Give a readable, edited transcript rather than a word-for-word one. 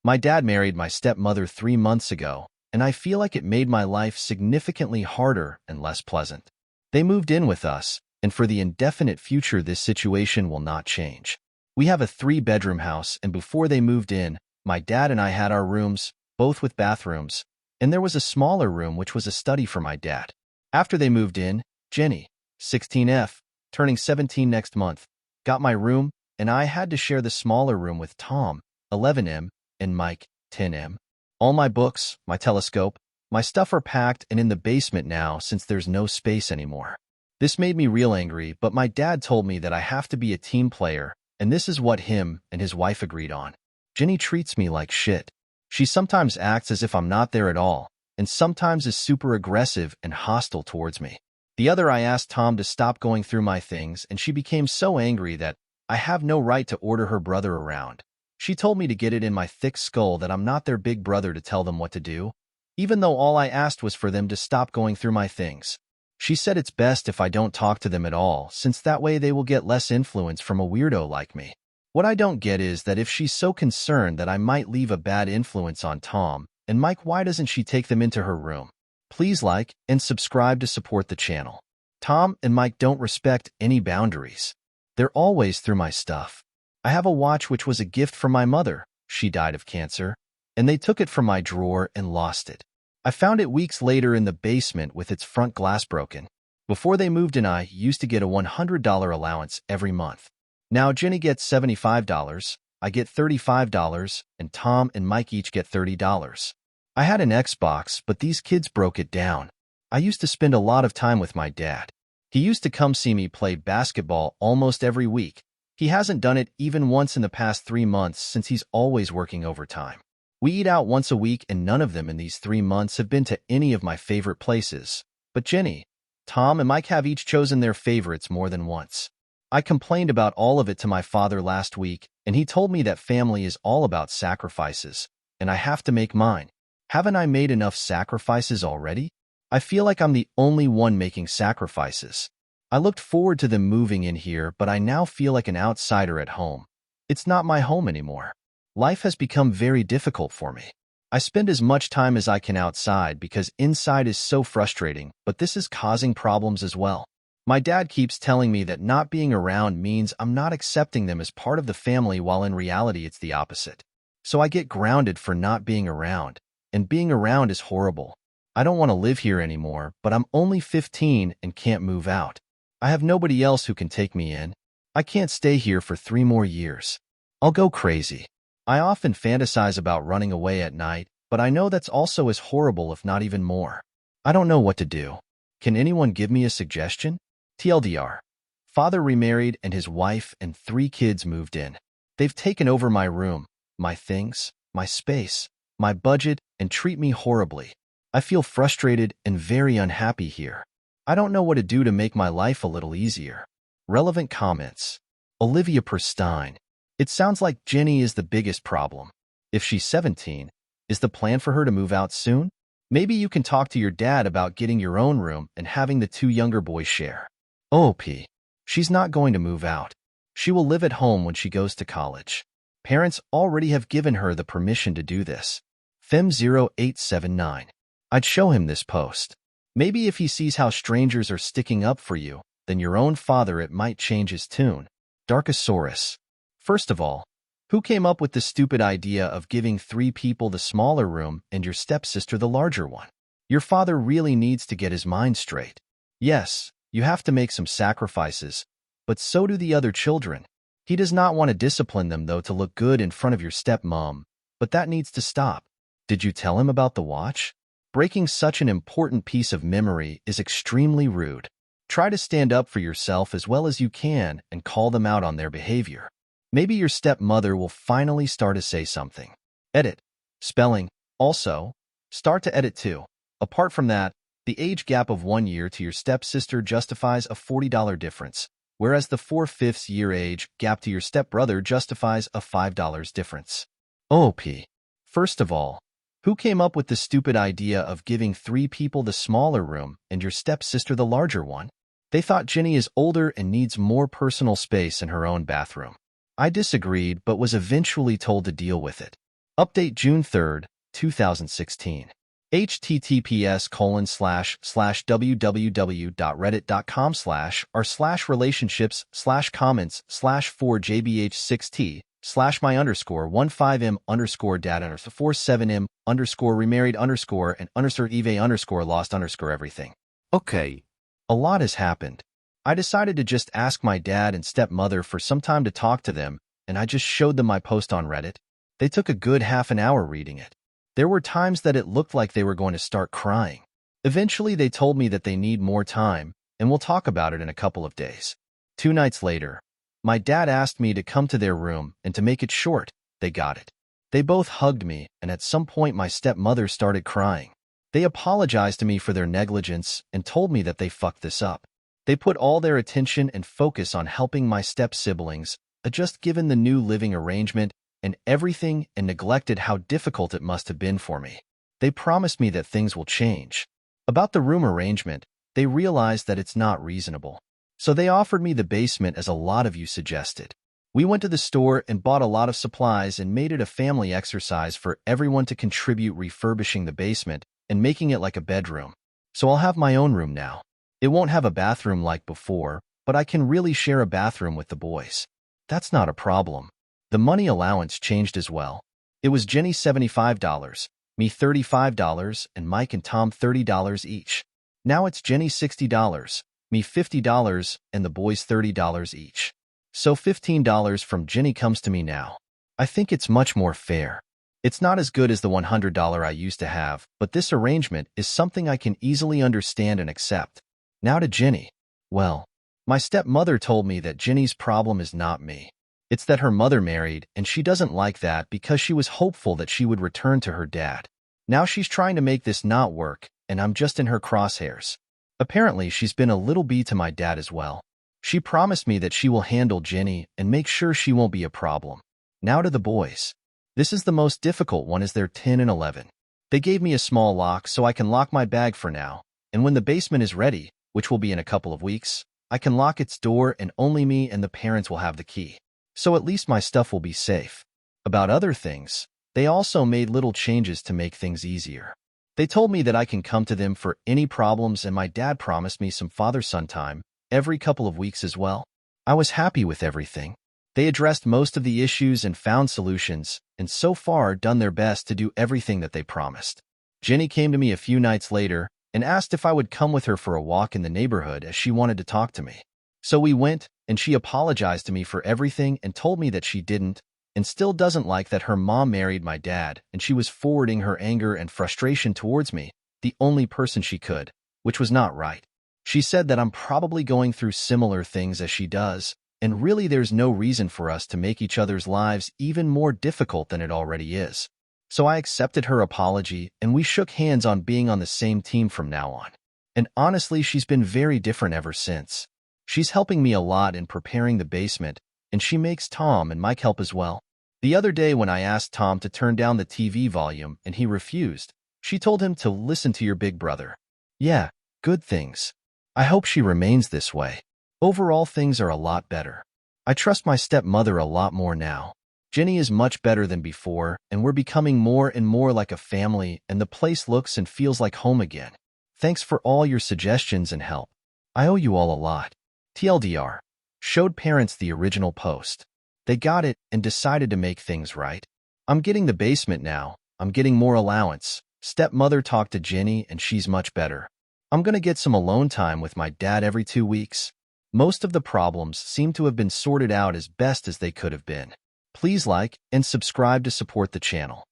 My dad married my stepmother 3 months ago, and I feel like it made my life significantly harder and less pleasant. They moved in with us, and for the indefinite future this situation will not change. We have a 3-bedroom house, and before they moved in, my dad and I had our rooms, both with bathrooms, and there was a smaller room which was a study for my dad. After they moved in, Jenny, 16F, turning 17 next month, got my room, and I had to share the smaller room with Tom, 11M, and Mike, 10M. All my books, my telescope, my stuff are packed and in the basement now since there's no space anymore. This made me real angry, but my dad told me that I have to be a team player, and this is what him and his wife agreed on. Jenny treats me like shit. She sometimes acts as if I'm not there at all, and sometimes is super aggressive and hostile towards me. The other, I asked Tom to stop going through my things, and she became so angry that I have no right to order her brother around. She told me to get it in my thick skull that I'm not their big brother to tell them what to do, even though all I asked was for them to stop going through my things. She said it's best if I don't talk to them at all, since that way they will get less influence from a weirdo like me. What I don't get is that if she's so concerned that I might leave a bad influence on Tom and Mike, why doesn't she take them into her room? Please like and subscribe to support the channel. Tom and Mike don't respect any boundaries. They're always through my stuff. I have a watch which was a gift from my mother. She died of cancer, and they took it from my drawer and lost it. I found it weeks later in the basement with its front glass broken. Before they moved in, I used to get a $100 allowance every month. Now Jenny gets $75, I get $35, and Tom and Mike each get $30. I had an Xbox, but these kids broke it down. I used to spend a lot of time with my dad. He used to come see me play basketball almost every week. He hasn't done it even once in the past 3 months since he's always working overtime. We eat out once a week, and none of them in these 3 months have been to any of my favorite places. But Jenny, Tom, and Mike have each chosen their favorites more than once. I complained about all of it to my father last week, and he told me that family is all about sacrifices, and I have to make mine. Haven't I made enough sacrifices already? I feel like I'm the only one making sacrifices. I looked forward to them moving in here, but I now feel like an outsider at home. It's not my home anymore. Life has become very difficult for me. I spend as much time as I can outside because inside is so frustrating, but this is causing problems as well. My dad keeps telling me that not being around means I'm not accepting them as part of the family, while in reality it's the opposite. So I get grounded for not being around, and being around is horrible. I don't want to live here anymore, but I'm only 15 and can't move out. I have nobody else who can take me in. I can't stay here for 3 more years. I'll go crazy. I often fantasize about running away at night, but I know that's also as horrible, if not even more. I don't know what to do. Can anyone give me a suggestion? TLDR. Father remarried and his wife and 3 kids moved in. They've taken over my room, my things, my space, my budget, and treat me horribly. I feel frustrated and very unhappy here. I don't know what to do to make my life a little easier. Relevant comments. Olivia Pristine. It sounds like Jenny is the biggest problem. If she's 17, is the plan for her to move out soon? Maybe you can talk to your dad about getting your own room and having the 2 younger boys share. OP. She's not going to move out. She will live at home when she goes to college. Parents already have given her the permission to do this. Fem0879. I'd show him this post. Maybe if he sees how strangers are sticking up for you, then your own father, it might change his tune. Darkosaurus. First of all, who came up with the stupid idea of giving 3 people the smaller room and your stepsister the larger one? Your father really needs to get his mind straight. Yes, you have to make some sacrifices, but so do the other children. He does not want to discipline them, though, to look good in front of your stepmom, but that needs to stop. Did you tell him about the watch? Breaking such an important piece of memory is extremely rude. Try to stand up for yourself as well as you can and call them out on their behavior. Maybe your stepmother will finally start to say something. Edit. Spelling. Also, start to edit too. Apart from that, the age gap of 1 year to your stepsister justifies a $40 difference, whereas the 4/5 year age gap to your stepbrother justifies a $5 difference. OP. First of all, who came up with the stupid idea of giving 3 people the smaller room and your stepsister the larger one? They thought Jenny is older and needs more personal space in her own bathroom. I disagreed, but was eventually told to deal with it. Update June 3rd, 2016. https://www.reddit.com/r/JBH60/my_4JBH6t/my_eve_lost_everything. Okay. A lot has happened. I decided to just ask my dad and stepmother for some time to talk to them, and I just showed them my post on Reddit. They took a good half an hour reading it. There were times that it looked like they were going to start crying. Eventually, they told me that they need more time, and we'll talk about it in a couple of days. 2 nights later, my dad asked me to come to their room, and to make it short, they got it. They both hugged me, and at some point my stepmother started crying. They apologized to me for their negligence and told me that they fucked this up. They put all their attention and focus on helping my step-siblings adjust given the new living arrangement and everything, and neglected how difficult it must have been for me. They promised me that things will change. About the room arrangement, they realized that it's not reasonable. So they offered me the basement as a lot of you suggested. We went to the store and bought a lot of supplies and made it a family exercise for everyone to contribute refurbishing the basement and making it like a bedroom. So I'll have my own room now. It won't have a bathroom like before, but I can really share a bathroom with the boys. That's not a problem. The money allowance changed as well. It was Jenny $75, me $35, and Mike and Tom $30 each. Now it's Jenny $60, me $50, and the boys $30 each. So $15 from Jenny comes to me now. I think it's much more fair. It's not as good as the $100 I used to have, but this arrangement is something I can easily understand and accept. Now to Jenny. Well, my stepmother told me that Jenny's problem is not me. It's that her mother married, and she doesn't like that because she was hopeful that she would return to her dad. Now she's trying to make this not work, and I'm just in her crosshairs. Apparently, she's been a little bee to my dad as well. She promised me that she will handle Jenny and make sure she won't be a problem. Now to the boys. This is the most difficult one as they're 10 and 11. They gave me a small lock so I can lock my bag for now, and when the basement is ready, which will be in a couple of weeks, I can lock its door and only me and the parents will have the key. So at least my stuff will be safe. About other things, they also made little changes to make things easier. They told me that I can come to them for any problems, and my dad promised me some father-son time every couple of weeks as well. I was happy with everything. They addressed most of the issues and found solutions, and so far done their best to do everything that they promised. Jenny came to me a few nights later and asked if I would come with her for a walk in the neighborhood as she wanted to talk to me. So we went, and she apologized to me for everything and told me that she didn't and still doesn't like that her mom married my dad, and she was forwarding her anger and frustration towards me, the only person she could, which was not right. She said that I'm probably going through similar things as she does, and really there's no reason for us to make each other's lives even more difficult than it already is. So I accepted her apology, and we shook hands on being on the same team from now on. And honestly, she's been very different ever since. She's helping me a lot in preparing the basement, and she makes Tom and Mike help as well. The other day when I asked Tom to turn down the TV volume and he refused, she told him to listen to your big brother. Yeah, good things. I hope she remains this way. Overall, things are a lot better. I trust my stepmother a lot more now. Jenny is much better than before, and we're becoming more and more like a family, and the place looks and feels like home again. Thanks for all your suggestions and help. I owe you all a lot. TLDR. Showed parents the original post. They got it and decided to make things right. I'm getting the basement now. I'm getting more allowance. Stepmother talked to Jenny and she's much better. I'm gonna get some alone time with my dad every 2 weeks. Most of the problems seem to have been sorted out as best as they could have been. Please like and subscribe to support the channel.